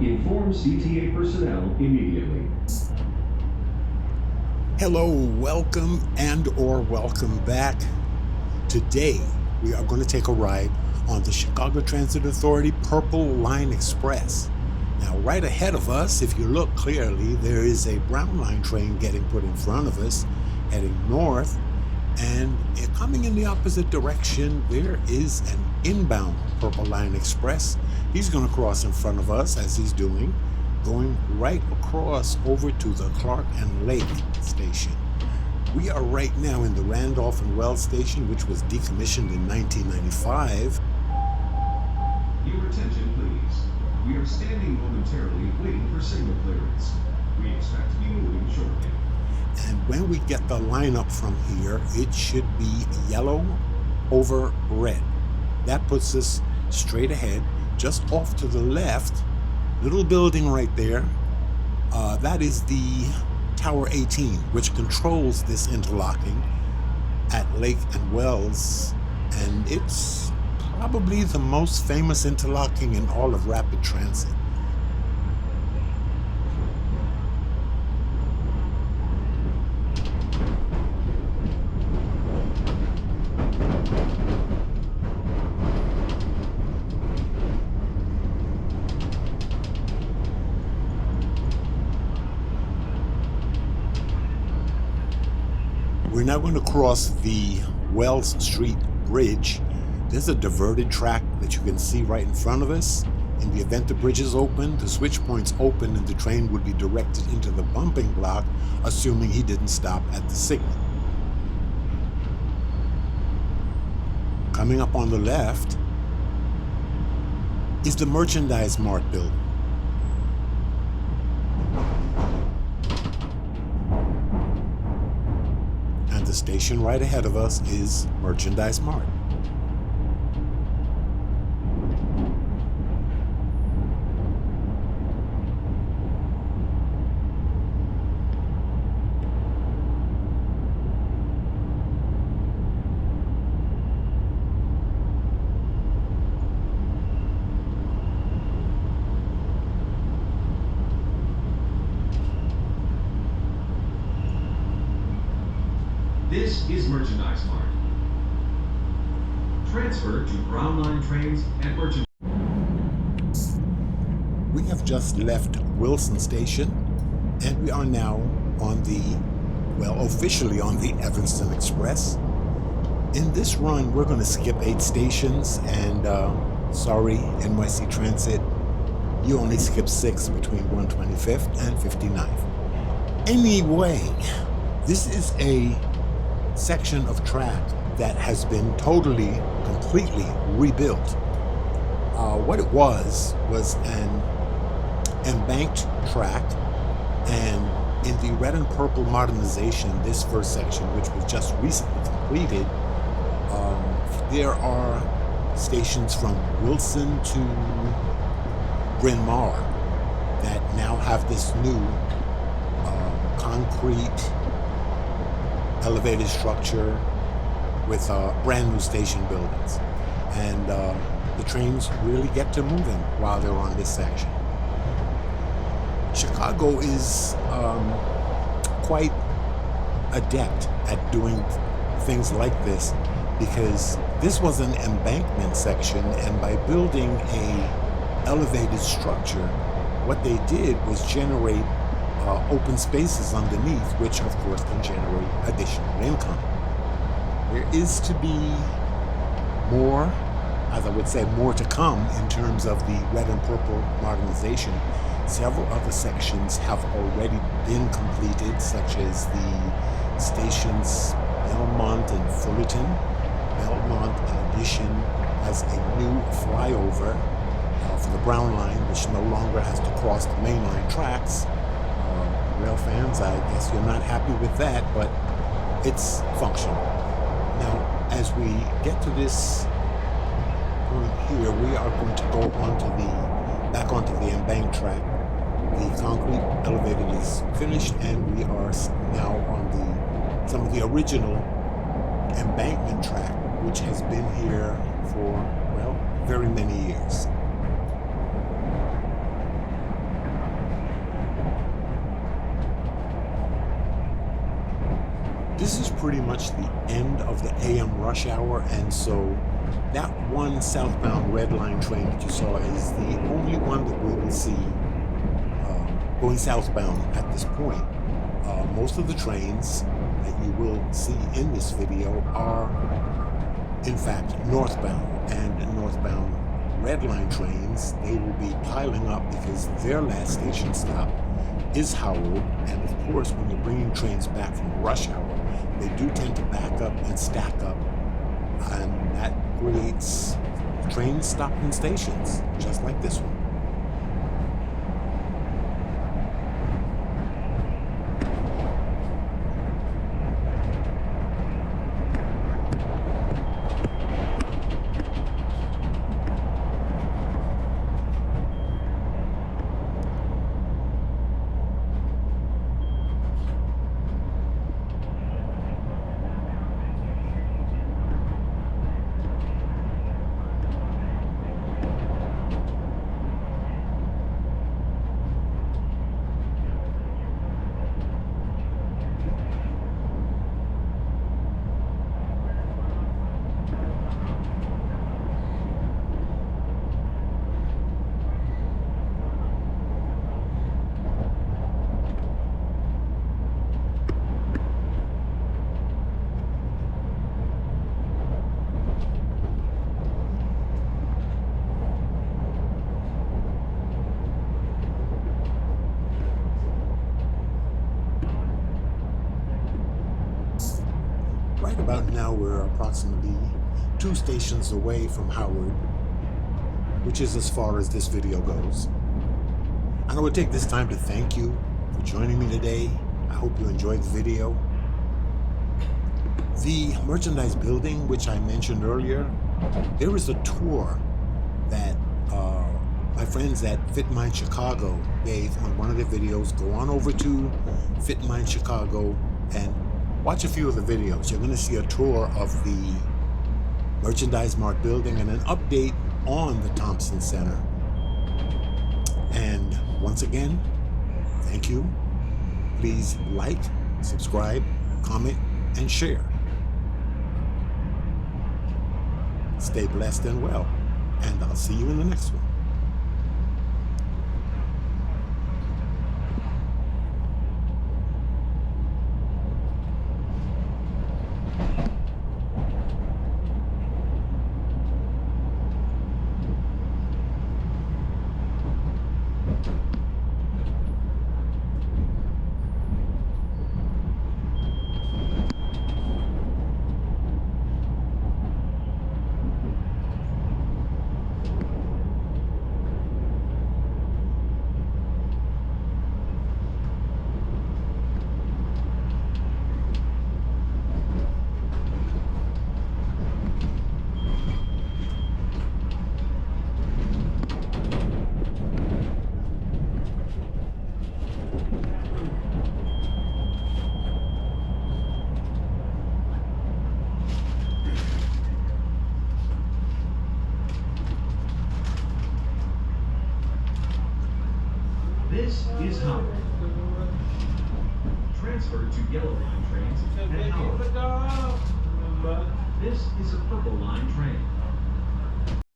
Inform CTA personnel immediately. Hello, welcome welcome back. Today, we are going to take a ride on the Chicago Transit Authority Purple Line Express. Now, right ahead of us, if you look clearly, there is a Brown Line train getting put in front of us, heading north, and coming in the opposite direction, there is an inbound Purple Line Express. He's going to cross in front of us, as he's doing, going right across over to the Clark and Lake station. We are right now in the Randolph and Wells station, which was decommissioned in 1995. Your attention, please. We are standing momentarily waiting for signal clearance. We expect to be moving shortly. And when we get the lineup from here, it should be yellow over red. That puts us straight ahead, just off to the left, little building right there. That is the Tower 18, which controls this interlocking at Lake and Wells, and it's probably the most famous interlocking in all of rapid transit. We're now going to cross the Wells Street Bridge. There's a diverted track that you can see right in front of us. In the event the bridge is open, the switch point's open, and the train would be directed into the bumping block, assuming he didn't stop at the signal. Coming up on the left is the Merchandise Mart building. And the station right ahead of us is Merchandise Mart. This is Merchandise Mart. Transfer to Brown Line trains at Merchandise. We have just left Wilson Station, and we are now on officially on the Evanston Express. In this run, we're going to skip 8 stations, and sorry, NYC Transit, you only skip 6 between 125th and 59th. Anyway, this is a section of track that has been completely rebuilt. What it was an embanked track, and in the red and purple modernization, this first section, which was just recently completed, there are stations from Wilson to Bryn Mawr that now have this new concrete elevated structure with brand new station buildings, and the trains really get to moving while they're on this section. Chicago is quite adept at doing things like this, because this was an embankment section, and by building a elevated structure, what they did was generate open spaces underneath, which of course can generate additional income. There is to be more, as I would say, more to come in terms of the red and purple modernization. Several other sections have already been completed, such as the stations Belmont and Fullerton. Belmont, in addition, has a new flyover for the Brown Line, which no longer has to cross the mainline tracks. Rail fans, I guess you're not happy with that, but it's functional. Now, as we get to this point here, we are going to go back onto the embanked track. The concrete elevated is finished, and we are now on some of the original embankment track, which has been here for, well, very many years. This is pretty much the end of the AM rush hour, and so that one southbound red line train that you saw is the only one that we will see going southbound at this point. Most of the trains that you will see in this video are in fact northbound, and northbound red line trains, they will be piling up because their last station stop is Howard, and of course when you're bringing trains back from rush hour, they do tend to back up and stack up, and that creates trains stopping stations just like this one. Right about now, we're approximately 2 stations away from Howard, which is as far as this video goes. And I would take this time to thank you for joining me today. I hope you enjoyed the video. The merchandise building, which I mentioned earlier, there is a tour that my friends at Fit Mind Chicago gave on one of their videos. Go on over to Fit Mind Chicago and watch a few of the videos. You're going to see a tour of the Merchandise Mart building and an update on the Thompson Center. And once again, thank you. Please like, subscribe, comment, and share. Stay blessed and well, and I'll see you in the next one. This is Howard. Transferred to Yellow Line trains at Howard. This is a Purple Line train.